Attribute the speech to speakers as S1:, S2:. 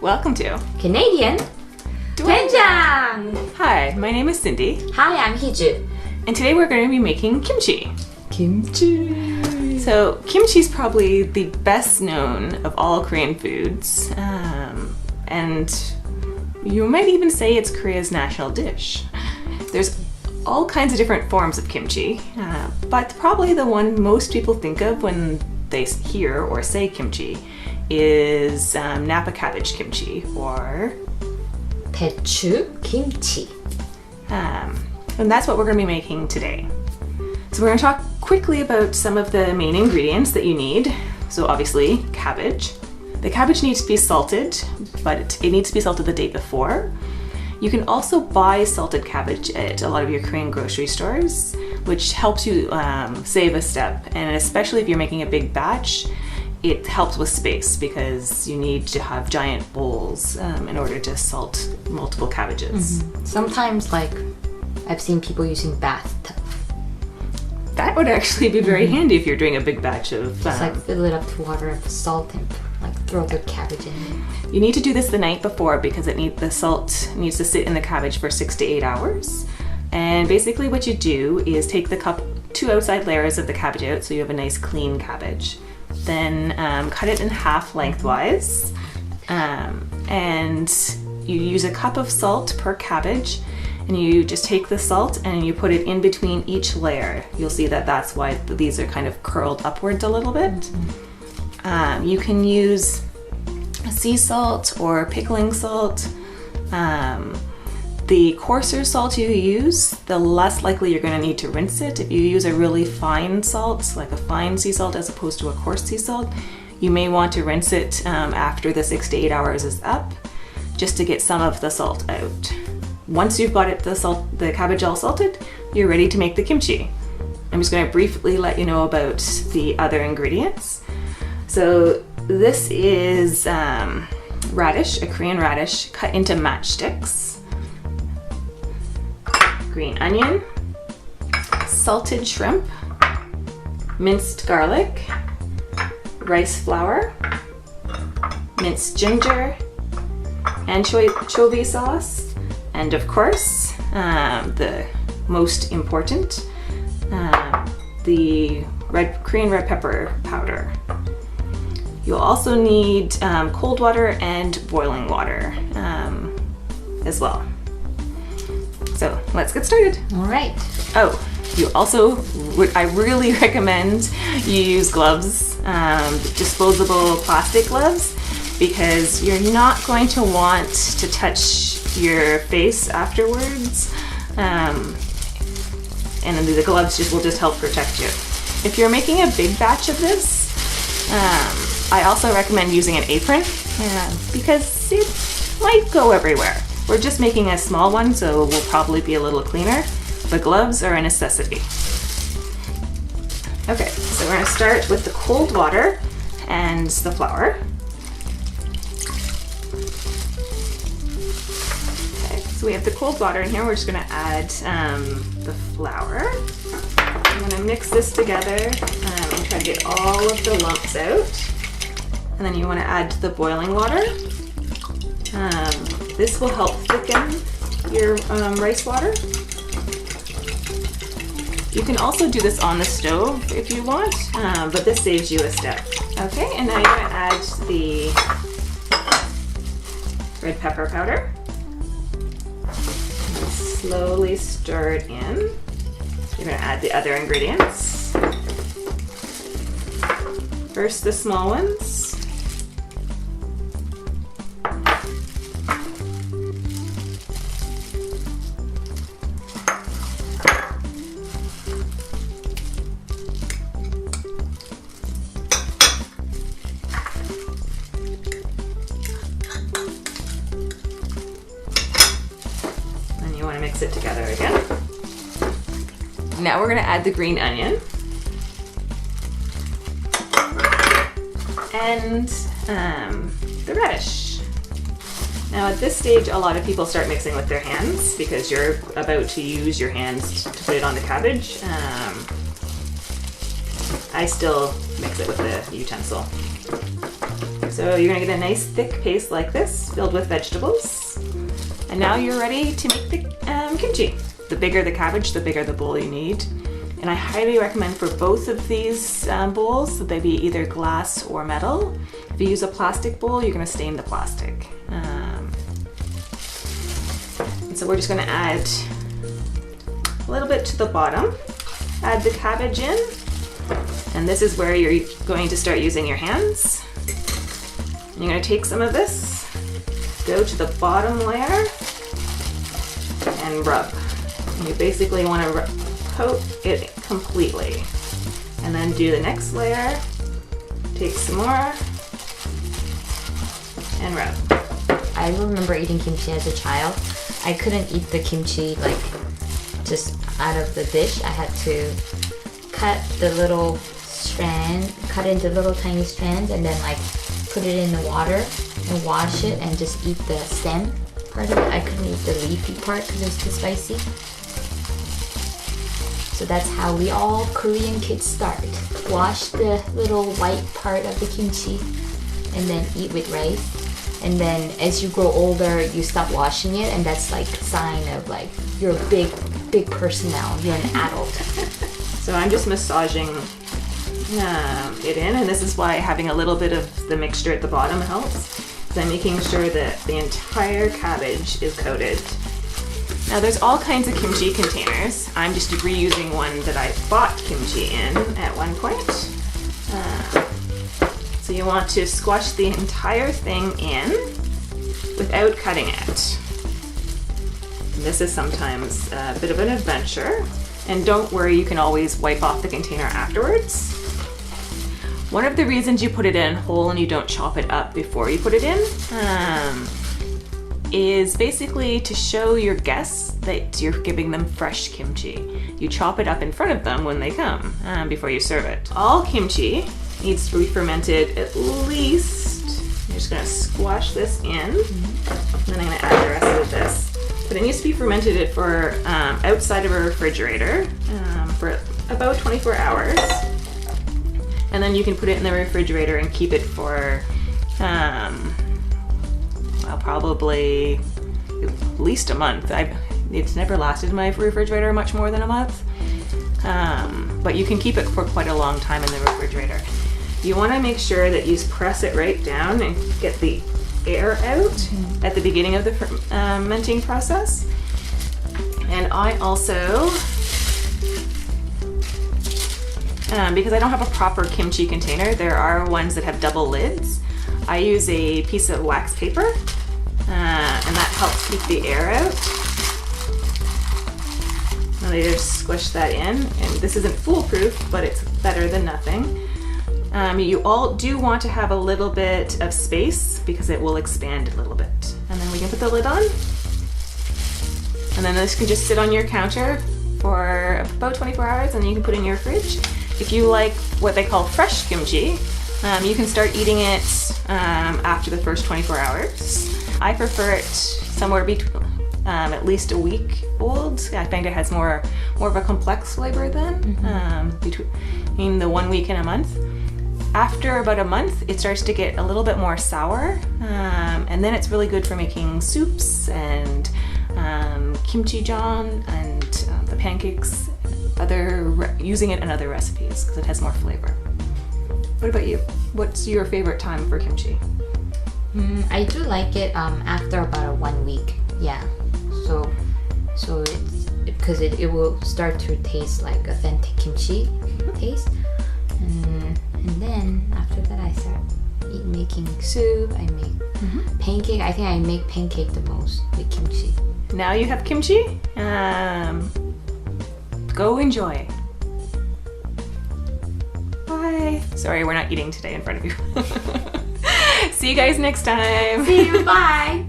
S1: Welcome to
S2: Canadian Doenjang!
S1: Hi, my name is Cindy.
S2: Hi, I'm Heejoo.
S1: And today we're going to be making kimchi.
S2: Kimchi!
S1: So kimchi is probably the best known of all Korean foods. And you might even say it's Korea's national dish. There's all kinds of different forms of kimchi, but probably the one most people think of when they hear or say kimchi is Napa cabbage kimchi or
S2: 배추 kimchi.
S1: And that's what we're going to be making today. So we're going to talk quickly about some of the main ingredients that you need. So obviously cabbage. The cabbage needs to be salted, but it needs to be salted the day before. You can also buy salted cabbage at a lot of your Korean grocery stores, which helps you save a step. And especially if you're making a big batch, it helps with space because you need to have giant bowls in order to salt multiple cabbages.
S2: Mm-hmm. Sometimes, I've seen people using bathtub.
S1: That would actually be very handy if you're doing a big batch of...
S2: Just fill it up to water and salt and throw the cabbage in there.
S1: You need to do this the night before because the salt needs to sit in the cabbage for 6 to 8 hours. And basically what you do is take the two outside layers of the cabbage out so you have a nice clean cabbage. Then cut it in half lengthwise. And you use a cup of salt per cabbage. And you just take the salt and you put it in between each layer. You'll see that that's why these are kind of curled upwards a little bit. Mm-hmm. You can use sea salt or pickling salt. The coarser salt you use, the less likely you're going to need to rinse it. If you use a really fine salt, like a fine sea salt as opposed to a coarse sea salt, you may want to rinse it after the 6 to 8 hours is up, just to get some of the salt out. Once you've got the cabbage all salted, you're ready to make the kimchi. I'm just going to briefly let you know about the other ingredients. So this is radish, a Korean radish cut into matchsticks, green onion, salted shrimp, minced garlic, rice flour, minced ginger, anchovy sauce, and of course, the most important, the Korean red pepper powder. You'll also need cold water and boiling water as well. So let's get started.
S2: All right.
S1: Oh, I really recommend you use gloves, disposable plastic gloves, because you're not going to want to touch your face afterwards, and the gloves will just help protect you. If you're making a big batch of this, I also recommend using an apron because it might go everywhere. We're just making a small one, so we'll probably be a little cleaner, but gloves are a necessity. Okay, so we're going to start with the cold water and the flour. So we have the cold water in here. We're just going to add the flour. I'm going to mix this together and try to get all of the lumps out. And then you want to add the boiling water. This will help thicken your rice water. You can also do this on the stove if you want, but this saves you a step. Okay, and now you're going to add the red pepper powder. Slowly stir it in. You're going to add the other ingredients. First, the small ones. You want to mix it together again. Now we're going to add the green onion and the radish. Now at this stage, a lot of people start mixing with their hands because you're about to use your hands to put it on the cabbage. I still mix it with a utensil. So you're gonna get a nice thick paste like this, filled with vegetables. And now you're ready to make the kimchi. The bigger the cabbage, the bigger the bowl you need. And I highly recommend for both of these bowls that they be either glass or metal. If you use a plastic bowl, you're gonna stain the plastic. And so we're just gonna add a little bit to the bottom. Add the cabbage in. And this is where you're going to start using your hands. And you're gonna take some of this, go to the bottom layer, and rub. And you basically wanna coat it completely. And then do the next layer, take some more, and rub.
S2: I remember eating kimchi as a child. I couldn't eat the kimchi like just out of the dish. I had to cut the little strand, cut into little tiny strands, and then like put it in the water and wash it and just eat the stem part of it. I couldn't eat the leafy part because it was too spicy. So that's how we all Korean kids start. Wash the little white part of the kimchi and then eat with rice. And then as you grow older, you stop washing it, and that's like a sign of like you're a big person now. You're an adult.
S1: So I'm just massaging it in, and this is why having a little bit of the mixture at the bottom helps. So I'm making sure that the entire cabbage is coated. Now there's all kinds of kimchi containers. I'm just reusing one that I bought kimchi in at one point. So you want to squash the entire thing in without cutting it. And this is sometimes a bit of an adventure. And don't worry, you can always wipe off the container afterwards. One of the reasons you put it in whole and you don't chop it up before you put it in is basically to show your guests that you're giving them fresh kimchi. You chop it up in front of them when they come before you serve it. All kimchi needs to be fermented at least, I'm just gonna squash this in, and then I'm gonna add the rest of this. But it needs to be fermented for outside of a refrigerator for about 24 hours. And then you can put it in the refrigerator and keep it for well, probably at least a month. It's never lasted in my refrigerator much more than a month. But you can keep it for quite a long time in the refrigerator. You want to make sure that you press it right down and get the air out at the beginning of the fermenting process. And I also, because I don't have a proper kimchi container, there are ones that have double lids. I use a piece of wax paper, and that helps keep the air out. And I just squish that in, and this isn't foolproof, but it's better than nothing. You all do want to have a little bit of space because it will expand a little bit. And then we can put the lid on. And then this can just sit on your counter for about 24 hours, and then you can put it in your fridge. If you like what they call fresh kimchi, you can start eating it after the first 24 hours. I prefer it somewhere between at least a week old. I find it has more of a complex flavor then, between the 1 week and a month. After about a month, it starts to get a little bit more sour, and then it's really good for making soups and kimchi-jang and the pancakes, using it in other recipes because it has more flavor. What about you? What's your favorite time for kimchi?
S2: I do like it after about 1 week. Yeah. So it's because it will start to taste like authentic kimchi taste. And then after that I start making soup, I make pancake. I think I make pancake the most with kimchi.
S1: Now you have kimchi. Go enjoy. Bye. Sorry, we're not eating today in front of you. See you guys next time.
S2: See you, bye.